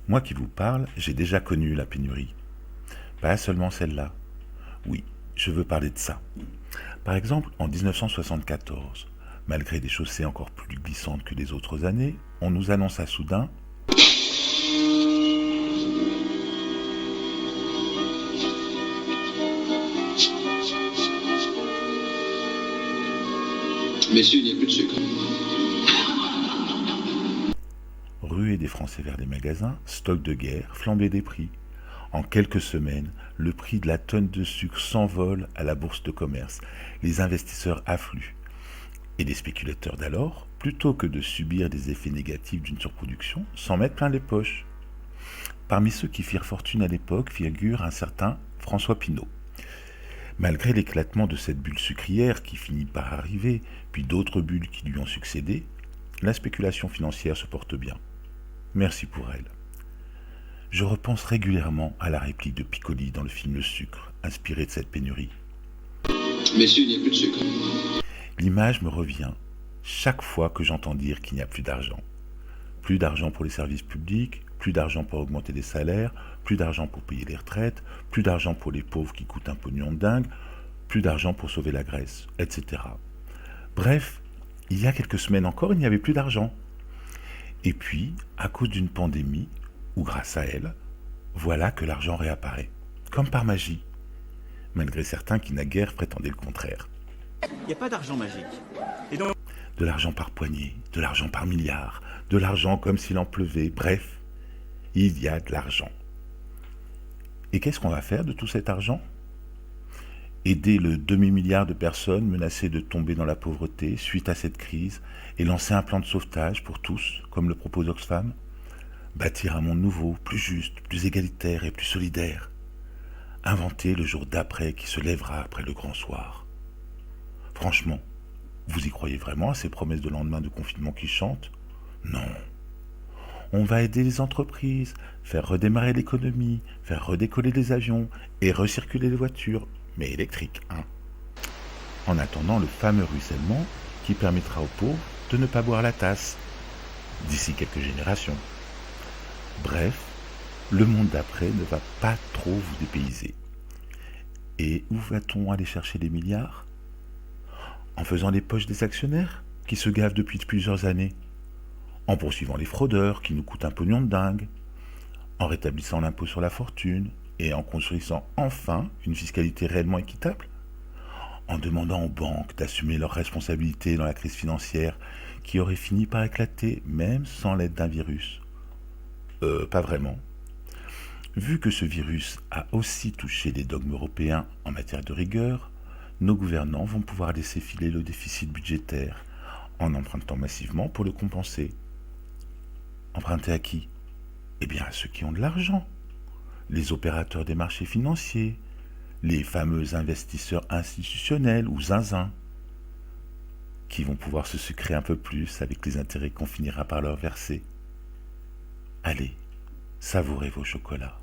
Moi qui vous parle, j'ai déjà connu la pénurie. Pas seulement celle-là. Oui, je veux parler de ça. Par exemple, en 1974, malgré des chaussées encore plus glissantes que les autres années, on nous annonça soudain. Messieurs, il n'y a plus de sucre. Ruée des Français vers les magasins, stock de guerre, flambée des prix. En quelques semaines, le prix de la tonne de sucre s'envole à la bourse de commerce. Les investisseurs affluent. Et les spéculateurs d'alors, plutôt que de subir des effets négatifs d'une surproduction, s'en mettent plein les poches. Parmi ceux qui firent fortune à l'époque figure un certain François Pinault. Malgré l'éclatement de cette bulle sucrière qui finit par arriver, puis d'autres bulles qui lui ont succédé, la spéculation financière se porte bien. Merci pour elle. Je repense régulièrement à la réplique de Piccoli dans le film Le Sucre, inspiré de cette pénurie. Messieurs, il n'y a plus de sucre. L'image me revient chaque fois que j'entends dire qu'il n'y a plus d'argent. Plus d'argent pour les services publics, plus d'argent pour augmenter les salaires, plus d'argent pour payer les retraites, plus d'argent pour les pauvres qui coûtent un pognon de dingue, plus d'argent pour sauver la Grèce, etc. Bref, il y a quelques semaines encore, il n'y avait plus d'argent. Et puis, à cause d'une pandémie, ou grâce à elle, voilà que l'argent réapparaît, comme par magie, malgré certains qui naguère prétendaient le contraire. Il n'y a pas d'argent magique. Et donc... De l'argent par poignée, de l'argent par milliard, de l'argent comme s'il en pleuvait, bref, il y a de l'argent. Et qu'est-ce qu'on va faire de tout cet argent ? Aider le demi-milliard de personnes menacées de tomber dans la pauvreté suite à cette crise et lancer un plan de sauvetage pour tous, comme le propose Oxfam ? Bâtir un monde nouveau, plus juste, plus égalitaire et plus solidaire. Inventer le jour d'après qui se lèvera après le grand soir. Franchement, vous y croyez vraiment à ces promesses de lendemain de confinement qui chantent ? Non. On va aider les entreprises, faire redémarrer l'économie, faire redécoller les avions et recirculer les voitures, mais électriques, hein. En attendant le fameux ruissellement qui permettra aux pauvres de ne pas boire la tasse, d'ici quelques générations. Bref, le monde d'après ne va pas trop vous dépayser. Et où va-t-on aller chercher les milliards ? En faisant les poches des actionnaires, qui se gavent depuis plusieurs années, en poursuivant les fraudeurs, qui nous coûtent un pognon de dingue, en rétablissant l'impôt sur la fortune, et en construisant enfin une fiscalité réellement équitable, en demandant aux banques d'assumer leurs responsabilités dans la crise financière qui aurait fini par éclater même sans l'aide d'un virus. Pas vraiment. Vu que ce virus a aussi touché les dogmes européens en matière de rigueur, nos gouvernants vont pouvoir laisser filer le déficit budgétaire en empruntant massivement pour le compenser. Emprunter à qui ? Eh bien à ceux qui ont de l'argent. Les opérateurs des marchés financiers, les fameux investisseurs institutionnels ou zinzins, qui vont pouvoir se sucrer un peu plus avec les intérêts qu'on finira par leur verser. Allez, savourez vos chocolats.